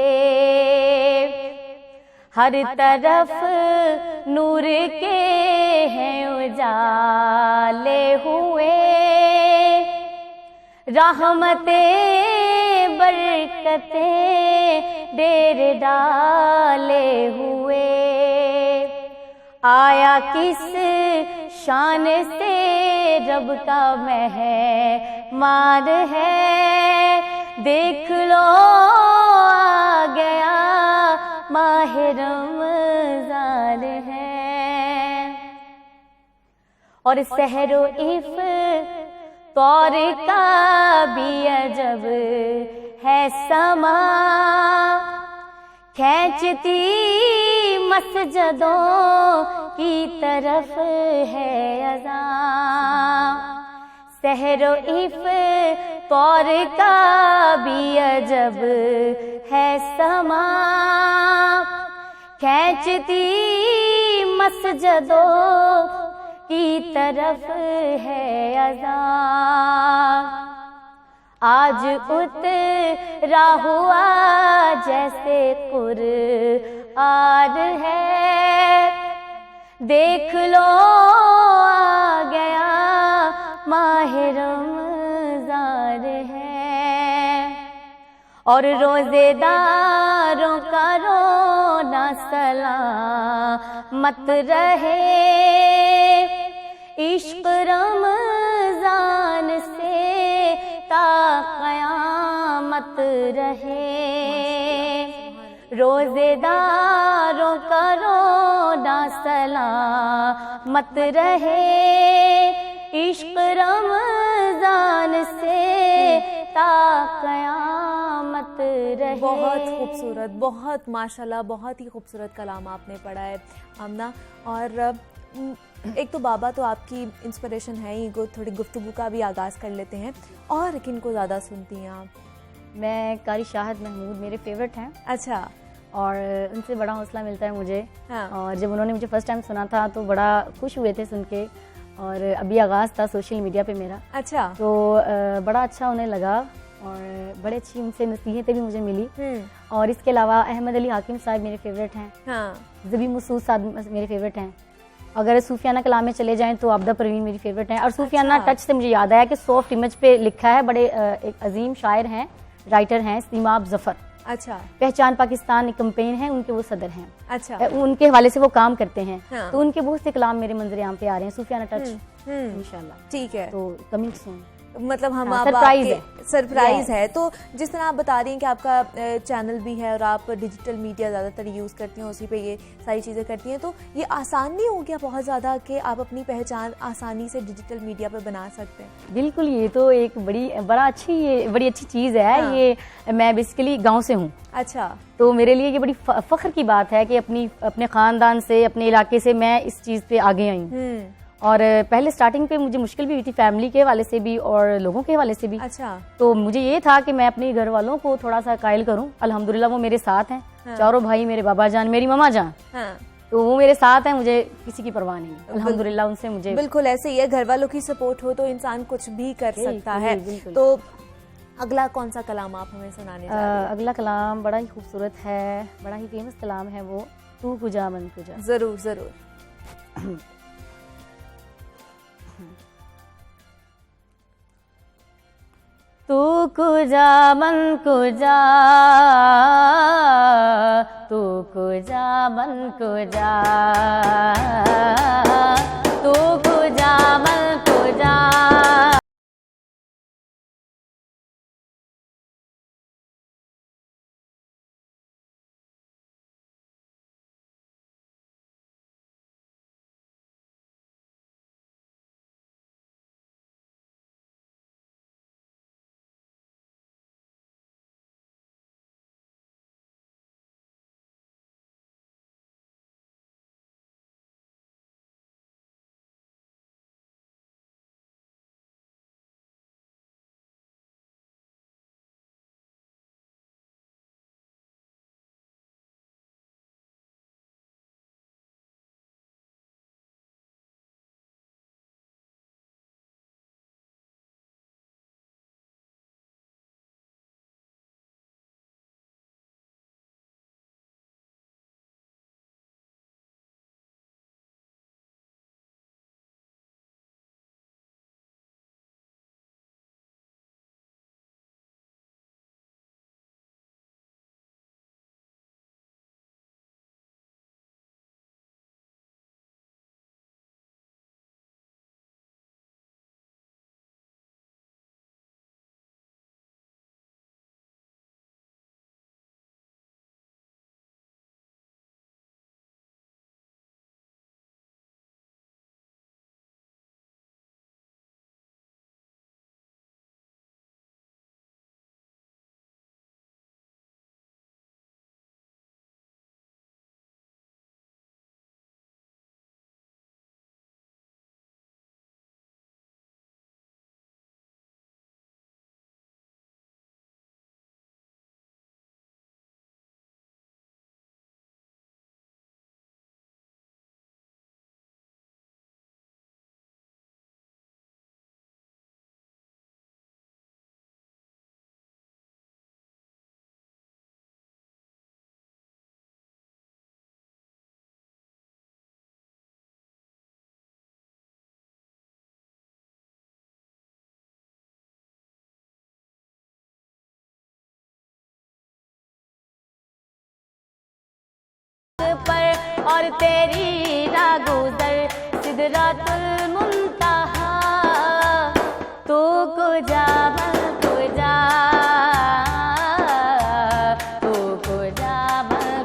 हर तरफ नूर के हैं उजाले हुए, रहमतें बरकतें डेर डाले हुए, आया किस शान से रब का मेहमान है, देख लो आ गया माह रमज़ान है, और सहरो इफ्तार का भी अजब है समा, खींचती मस्जिदों की तरफ है अज़ां, सहरो इफ्तार का भी अजब है समा, खींचती मस्जिदों की तरफ है अज़ां, आज उतरा हुआ जैसे कुरआन है, देख लो आ गया माह रमज़ान है, और रोज़ेदारों का रोना सलामत रहे, इश्क रमज़ान से ता क़यामत रहे, रोजेदारों करो ना सलामत रहे, इश्क रमजान से ता कयामत रहे। बहुत खूबसूरत, बहुत माशाल्लाह, बहुत ही खूबसूरत कलाम आपने पढ़ा है आमना। और एक तो बाबा तो आपकी इंस्पिरेशन है ही, थोड़ी गुफ्तगू का भी आगाज़ कर लेते हैं। और किन को ज़्यादा सुनती हैं आप? मैं कारी शाहिद महमूद मेरे फेवरेट हैं। अच्छा। और उनसे बड़ा हौसला मिलता है मुझे। हाँ। और जब उन्होंने मुझे फर्स्ट टाइम सुना था तो बड़ा खुश हुए थे सुन के, और अभी आगाज़ था सोशल मीडिया पे मेरा। अच्छा। तो बड़ा अच्छा उन्हें लगा और बड़े अच्छी उनसे नसीहतें भी मुझे मिली। और इसके अलावा अहमद अली हाकिम साहब मेरे फेवरेट हैं। हाँ। ज़बी मसूद साहब मेरे फेवरेट हैं। अगर सूफियाना कलाम में चले जाएं तो आबदा परवीन मेरी फेवरेट हैं। और सूफियाना टच से मुझे याद आया कि सॉफ्ट इमेज पे लिखा है, बड़े एक अजीम शायर हैं, राइटर हैं, सीमाब जफर। अच्छा। पहचान पाकिस्तान एक कैंपेन है, उनके वो सदर हैं। अच्छा। उनके हवाले से वो काम करते हैं। हाँ। तो उनके बहुत से कलाम मेरे मंजर आम पे आ रहे हैं, सूफियाना टच इंशाल्लाह। ठीक है, तो कमिंग सून। मतलब हम सरप्राइज है। तो जिस तरह आप बता रही हैं कि आपका चैनल भी है और आप डिजिटल मीडिया ज़्यादातर यूज़ करती हैं, उसी पे ये सारी चीज़ें करती हैं, तो ये आसान नहीं हो गया बहुत ज़्यादा कि आप अपनी पहचान आसानी से डिजिटल मीडिया पे बना सकते हैं? बिल्कुल, ये तो एक बड़ी अच्छी चीज़ है। हाँ। ये मैं बेसिकली गाँव से हूँ। अच्छा। तो मेरे लिए ये बड़ी फख्र की बात है कि अपने ख़ानदान से, अपने इलाके से मैं इस चीज़ पे आगे आई हूँ। और पहले स्टार्टिंग पे मुझे मुश्किल भी हुई थी, फैमिली के हवाले से भी और लोगों के हवाले से भी। अच्छा। तो मुझे ये था कि मैं अपने घर वालों को थोड़ा सा कायल करूं। अल्हम्दुलिल्लाह वो मेरे साथ हैं। हाँ। चारों भाई, मेरे बाबा जान, मेरी ममा जान। हाँ। तो वो मेरे साथ हैं, मुझे किसी की परवाह नहीं है अल्हम्दुलिल्लाह उनसे मुझे। बिल्कुल ऐसे ही है, घर वालों की सपोर्ट हो तो इंसान कुछ भी कर सकता है। तो अगला कौन सा कलाम आप हमें सुनाने जा रहे हैं? अगला कलाम बड़ा ही खूबसूरत है, बड़ा ही फेमस कलाम है वो, तू कुजा मन कुजा। जरूर जरूर। तू कुजा मन कुजा, तू कुजा मन कुजा, तू कुजा मन कुजा। पर और तेरी रागुदर सिदरातुल मुंतहा, तू कुजा मन कुजा, तू कुजा मन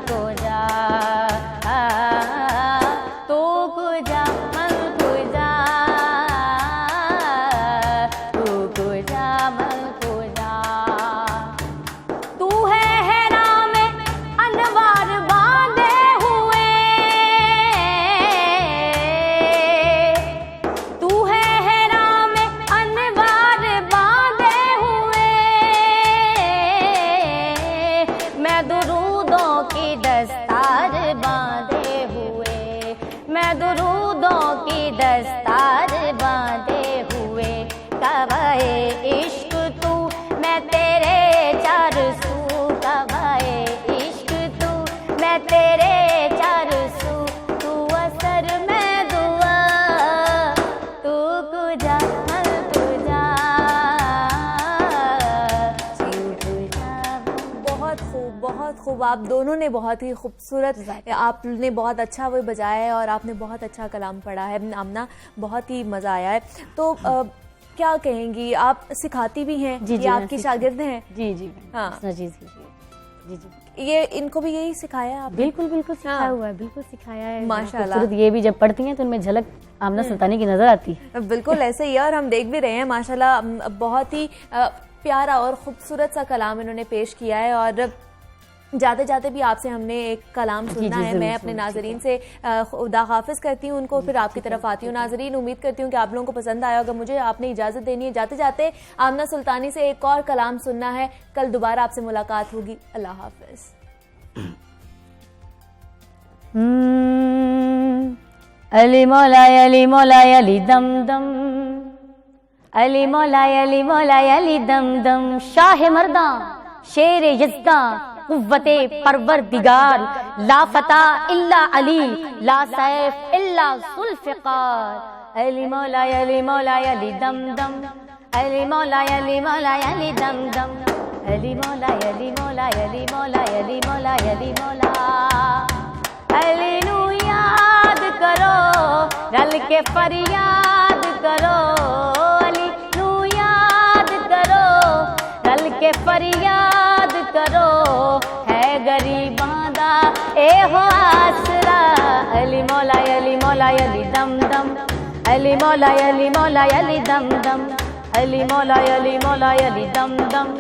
आप दोनों ने बहुत ही खूबसूरत, आपने बहुत अच्छा वो बजाया है और आपने बहुत अच्छा कलाम पढ़ा है आमना, बहुत ही मज़ा आया है। तो क्या कहेंगी, आप सिखाती भी हैं? जी, ये आपकी शागिर्द हैं? जी जी। हाँ जी जी। ये इनको भी यही सिखाया है आपने? बिल्कुल बिल्कुल सिखाया हुआ है, बिल्कुल सिखाया है माशाल्लाह। ये भी जब पढ़ती हैं तो उनमें झलक आमना सुल्तानी की नजर आती है। बिल्कुल ऐसे ही है और हम देख भी रहे हैं माशाल्लाह, बहुत ही प्यारा और खूबसूरत सा कलाम इन्होंने पेश किया है। और जाते जाते भी आपसे हमने एक कलाम सुनना है। मैं अपने नाजरीन से खुदा हाफिज करती हूँ उनको, फिर आपकी तरफ आती हूँ। नाजरीन, उम्मीद करती हूँ कि आप लोगों को पसंद आया होगा। मुझे आपने इजाज़त देनी है। जाते जाते आमना सुल्तानी से एक और कलाम सुनना है। कल दोबारा आपसे मुलाकात होगी। अल्लाह हाफिज। अली मौलाय अली मौलाय अली दम दम, अली मौलाय अली मौलाय अली दम दम, शाह मर्दा शेर यज़्दा कुव्वते परवरदिगार, ला फता इल्ला अली, ला सैफ इल्ला जुल्फ़िकार। अली मौलाय अली मौलाय अली दम दम, अली मौलाय अली मौलाय अली दम दम, अली मौलाय अली मौलाय अली मौलाय अली मौलाय अली मौला। अली नू याद करो, रल के फरियाद करो, अली नू याद करो, रल के फरियाद करो, है गरीबां दा ए हो आसरा। अली मौलाय अली मौलाय अली दम दम, अली मौलाय अली मौलाय अली दम दम, अली मौलाय अली मौलाय अली दम दम,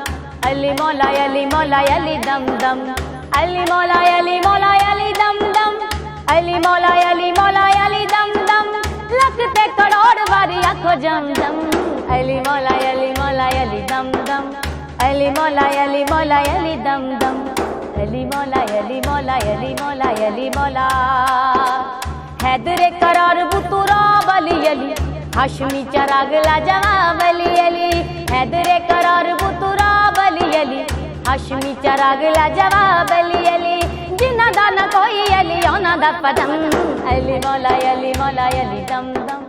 अली मौलाय अली मौलाय अली दम दम, अली मौलाय अली मौलाय अली दम दम, अली मौलाय अली मौलाय अली दम दम, लगते करोड़ बारी आखो जम जम। अली मौलाय अली मौलाय अली दम दम, अली मौलाय अली मौलाय अली दम दम, अली मौलाय अली मौलाय अली मौलाय अली मौला। हैदरे करार बुतुरा बली अली, हाशमी चराग लाजवाब अली अली, हैदरे करार बुतुरा बली अली, हाशमी चराग लाजवाब अली अली, जिन्ना दा न कोई अली ओना दा पदम। अली मौलाय अली मौलाय अली दम दम,